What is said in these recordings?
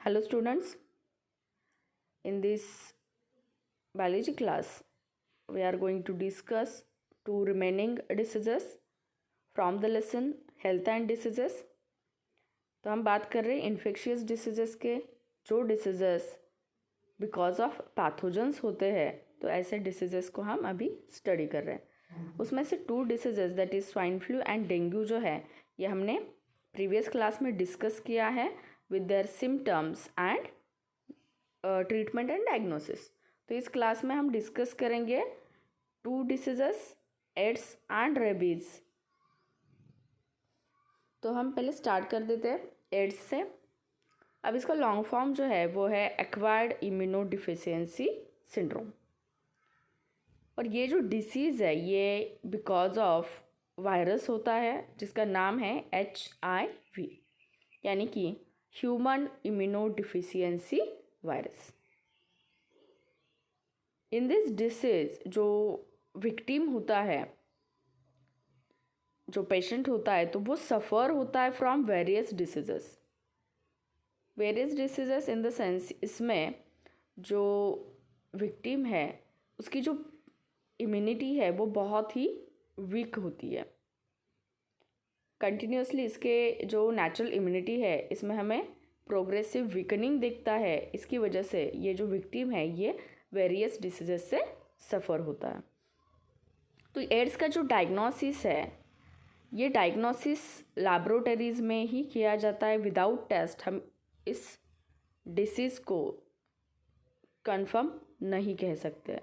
Hello students, in this biology class we are going to discuss two remaining diseases from the lesson health and diseases। तो हम बात कर रहे हैं infectious diseases के, जो डिसीजेस बिकॉज ऑफ पैथोजेंस होते हैं। तो ऐसे डिसीजेस को हम अभी स्टडी कर रहे हैं। उसमें से two diseases that is swine flu and dengue जो है ये हमने प्रीवियस क्लास में डिस्कस किया है with their symptoms and treatment and diagnosis. तो इस क्लास में हम डिस्कस करेंगे two diseases AIDS and rabies. तो हम पहले स्टार्ट कर देते हैं एड्स से। अब इसका लॉन्ग फॉर्म जो है वो है एक्वायर्ड इम्यूनोडिफिशियंसी सिंड्रोम। और ये जो डिसीज़ है ये बिकॉज ऑफ वायरस होता है जिसका नाम है HIV, यानी कि human immunodeficiency virus. In this disease जो विक्टिम होता है, जो पेशेंट होता है, तो वो सफ़र होता है from various diseases. Various diseases in the sense इसमें जो विक्टिम है उसकी जो इम्यूनिटी है वो बहुत ही वीक होती है। कंटिन्यूसली इसके जो नेचुरल इम्यूनिटी है इसमें हमें प्रोग्रेसिव वीकनिंग दिखता है। इसकी वजह से ये जो विक्टिम है ये वेरियस डिसीजेस से सफ़र होता है। तो एड्स का जो डायग्नोसिस है ये डायग्नोसिस लैबोरेटरीज़ में ही किया जाता है। विदाउट टेस्ट हम इस डिसीज़ को कंफर्म नहीं कह सकते।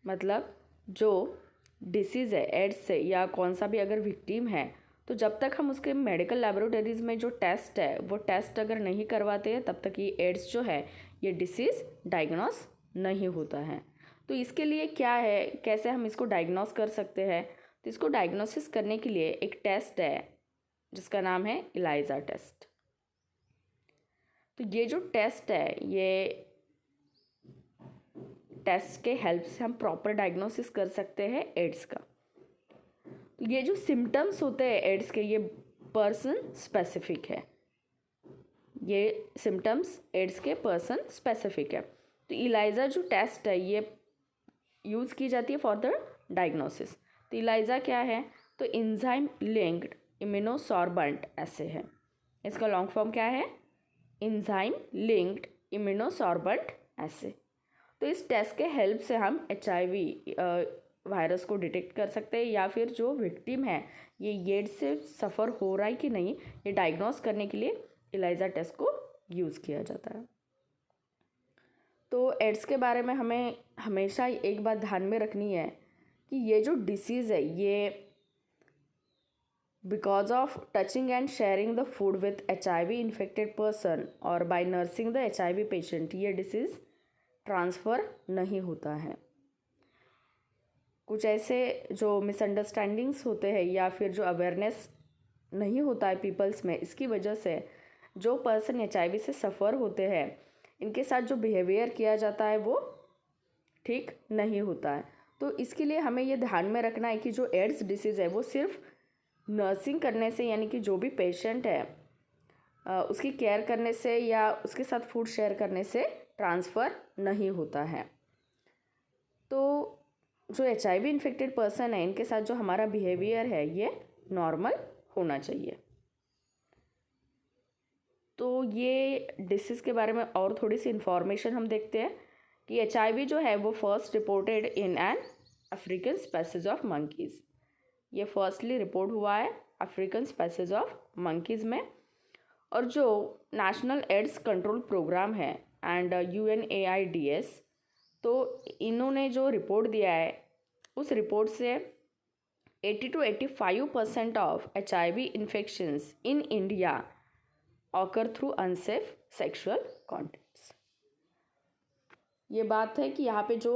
मतलब जो डिसीज़ है एड्स से या कौन सा भी अगर विक्टिम है तो जब तक हम उसके मेडिकल लैबोरेटरीज़ में जो टेस्ट है वो टेस्ट अगर नहीं करवाते हैं तब तक ये एड्स जो है ये डिसीज़ डायग्नोस नहीं होता है। तो इसके लिए क्या है, कैसे हम इसको डायग्नोस कर सकते हैं? तो इसको डायग्नोसिस करने के लिए एक टेस्ट है जिसका नाम है इलाइजा टेस्ट। तो ये जो टेस्ट है ये टेस्ट के हेल्प से हम प्रॉपर डायग्नोसिस कर सकते हैं एड्स का। तो ये जो सिम्टम्स होते हैं एड्स के ये पर्सन स्पेसिफिक है। ये सिम्टम्स एड्स के पर्सन स्पेसिफिक है। तो इलाइजा जो टेस्ट है ये यूज़ की जाती है फॉर द डायग्नोसिस। तो इलाइजा क्या है? तो एंजाइम लिंक्ड इम्यूनोसॉर्बेंट ऐसे है। इसका लॉन्ग फॉर्म क्या है? एंजाइम लिंक्ड इम्यूनोसॉर्बेंट ऐसे। तो इस टेस्ट के हेल्प से हम HIV वायरस को डिटेक्ट कर सकते हैं या फिर जो विक्टिम है ये एड्स से सफ़र हो रहा है कि नहीं ये डायग्नोस करने के लिए इलाइजा टेस्ट को यूज़ किया जाता है। तो एड्स के बारे में हमें हमेशा एक बात ध्यान में रखनी है कि ये जो डिसीज़ है ये because of touching and sharing the food with HIV infected person और by nursing the HIV patient ये डिसीज़ ट्रांसफ़र नहीं होता है। कुछ ऐसे जो मिसअंडरस्टैंडिंग्स होते हैं या फिर जो अवेयरनेस नहीं होता है पीपल्स में, इसकी वजह से जो पर्सन HIV से सफ़र होते हैं इनके साथ जो बिहेवियर किया जाता है वो ठीक नहीं होता है। तो इसके लिए हमें ये ध्यान में रखना है कि जो एड्स डिसीज़ है वो सिर्फ नर्सिंग करने से, यानी कि जो भी पेशेंट है उसकी केयर करने से या उसके साथ फूड शेयर करने से ट्रांसफ़र नहीं होता है। तो जो HIV इन्फेक्टेड पर्सन है इनके साथ जो हमारा बिहेवियर है ये नॉर्मल होना चाहिए। तो ये डिसीज़ के बारे में और थोड़ी सी इन्फॉर्मेशन हम देखते हैं कि HIV जो है वो first reported in an African species of monkeys. ये फर्स्टली रिपोर्ट हुआ है अफ्रीकन स्पेसीज ऑफ मंकीज़ में। और जो नेशनल एड्स कंट्रोल प्रोग्राम है एंड UNAIDS, तो इन्होंने जो रिपोर्ट दिया है उस रिपोर्ट से 80 to 85% of HIV infections in India occur through unsafe sexual contacts. ये बात है कि यहाँ पे जो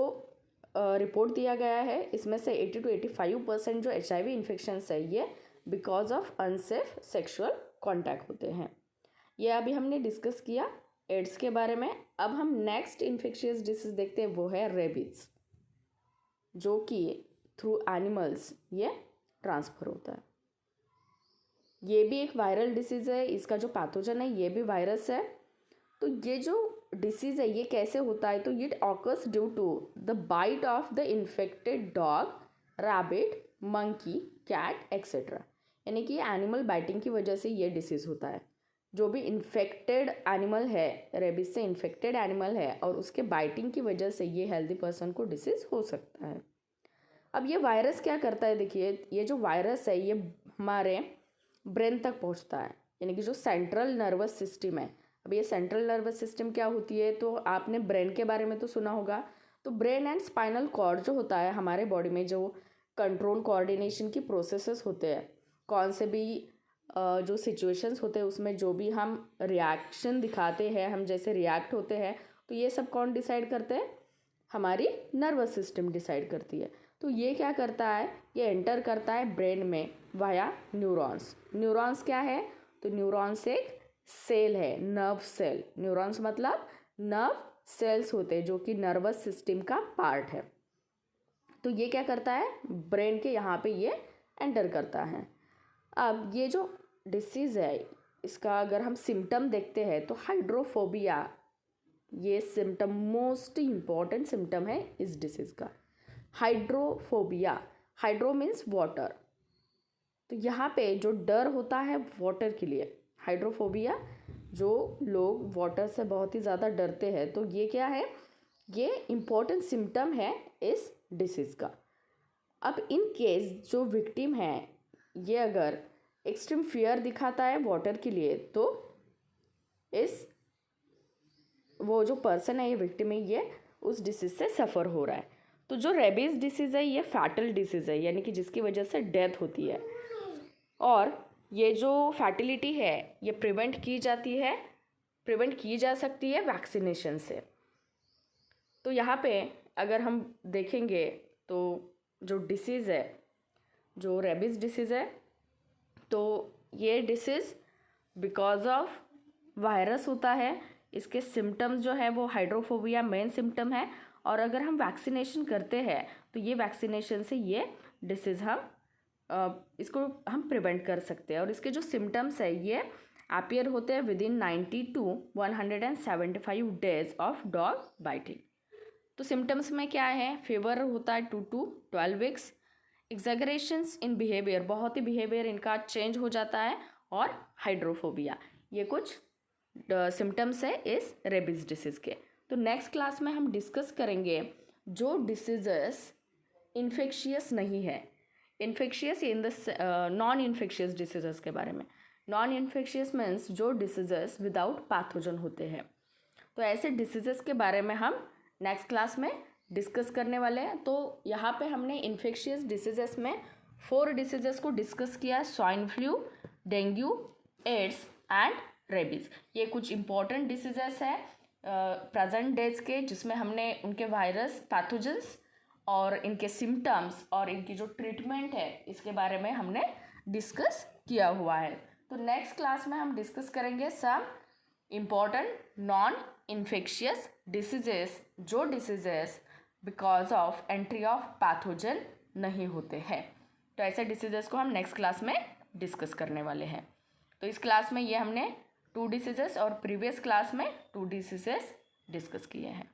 रिपोर्ट दिया गया है इसमें से 80 to 85% जो HIV इन्फेक्शंस है ये because of unsafe sexual contact होते हैं। ये अभी हमने डिस्कस किया एड्स के बारे में। अब हम नेक्स्ट इन्फेक्शियस डिसीज़ देखते हैं, वो है रेबीज़, जो कि थ्रू एनिमल्स ये ट्रांसफ़र होता है। ये भी एक वायरल डिसीज़ है, इसका जो पैथोजन है ये भी वायरस है। तो ये जो डिसीज़ है ये कैसे होता है, तो it occurs due to the bite of the infected dog, rabbit, monkey, cat etcetera. यानी कि एनिमल बाइटिंग की वजह से ये डिसीज़ होता है। जो भी इन्फेक्टेड एनिमल है, रेबीज से इन्फेक्टेड एनिमल है, और उसके बाइटिंग की वजह से ये हेल्दी पर्सन को डिसीज़ हो सकता है। अब ये वायरस क्या करता है, देखिए ये जो वायरस है ये हमारे ब्रेन तक पहुंचता है, यानी कि जो सेंट्रल नर्वस सिस्टम है। अब ये सेंट्रल नर्वस सिस्टम क्या होती है, तो आपने ब्रेन के बारे में तो सुना होगा। तो ब्रेन एंड स्पाइनल कॉर्ड जो होता है हमारे बॉडी में, जो कंट्रोल कोऑर्डिनेशन की प्रोसेसेस होते हैं, कौन से भी जो सिचुएशंस होते हैं उसमें जो भी हम रिएक्शन दिखाते हैं, हम जैसे रिएक्ट होते हैं, तो ये सब कौन डिसाइड करते हैं, हमारी नर्वस सिस्टम डिसाइड करती है। तो ये क्या करता है, ये एंटर करता है ब्रेन में वाया न्यूरॉन्स। न्यूरॉन्स क्या है, तो न्यूरॉन्स एक सेल है, नर्व सेल। न्यूरॉन्स मतलब नर्व सेल्स होते हैं जो कि नर्वस सिस्टम का पार्ट है। तो ये क्या करता है, ब्रेन के यहाँ पे ये एंटर करता है। अब ये जो डिसीज़ है इसका अगर हम सिम्टम देखते हैं तो हाइड्रोफोबिया, ये सिम्टम मोस्ट इम्पॉर्टेंट सिम्टम है इस डिसीज़ का। हाइड्रोफोबिया, हाइड्रो मीन्स वाटर, तो यहाँ पे जो डर होता है वाटर के लिए, हाइड्रोफोबिया, जो लोग वाटर से बहुत ही ज़्यादा डरते हैं, तो ये क्या है, ये इम्पोर्टेंट सिम्टम है इस डिसीज़ का। अब इन केस जो विक्टिम है ये अगर एक्सट्रीम फियर दिखाता है वाटर के लिए, तो इस वो जो पर्सन है, ये विक्टिम है, ये उस डिसीज़ से सफ़र हो रहा है। तो जो रेबीज़ डिसीज़ है ये फैटल डिसीज़ है, यानी कि जिसकी वजह से डेथ होती है, और ये जो फैटिलिटी है ये प्रिवेंट की जा सकती है वैक्सीनेशन से। तो यहाँ पे अगर हम देखेंगे तो जो डिसीज़ है, जो रेबीज़ डिसीज़ है, तो ये डिसीज़ बिकॉज ऑफ वायरस होता है। इसके सिम्टम्स जो है वो हाइड्रोफोबिया मेन सिम्टम है, और अगर हम वैक्सीनेशन करते हैं तो ये वैक्सीनेशन से ये डिसीज़ इसको हम प्रिवेंट कर सकते हैं। और इसके जो सिम्टम्स है ये अपीयर होते हैं within 90 to 175 days of dog biting. तो सिम्टम्स में क्या है, फीवर होता है 2 to 12 वीक्स, एग्जैगरेशंस इन बिहेवियर, बहुत ही बिहेवियर इनका चेंज हो जाता है, और हाइड्रोफोबिया, ये कुछ सिम्टम्स है इस रेबीज़ डिसीज़ के। तो नेक्स्ट क्लास में हम डिस्कस करेंगे जो डिसीजेस इन्फेक्शियस नहीं है, infectious in the non infectious diseases के बारे में। नॉन इन्फेक्शियस मीन्स जो डिसीजेस विदाउट पैथोजन होते हैं। तो ऐसे डिसीजेस के बारे में हम नेक्स्ट क्लास में डिस्कस करने वाले हैं। तो यहाँ पे हमने इन्फेक्शियस डिसीजेस में 4 डिसीजेस को डिस्कस किया, swine flu, dengue, AIDS and rabies. ये कुछ इम्पॉर्टेंट डिसीजेस है प्रेजेंट डेज के, जिसमें हमने उनके वायरस, पैथोजेंस और इनके सिम्टम्स और इनकी जो ट्रीटमेंट है इसके बारे में हमने डिस्कस किया हुआ है। तो नेक्स्ट क्लास में हम डिस्कस करेंगे some important non infectious diseases, जो diseases because of entry of pathogen नहीं होते हैं। तो ऐसे डिसीजेस को हम नेक्स्ट क्लास में डिस्कस करने वाले हैं। तो इस क्लास में ये हमने 2 डिसीजेस और प्रीवियस क्लास में 2 डिसीजेस डिस्कस किए हैं।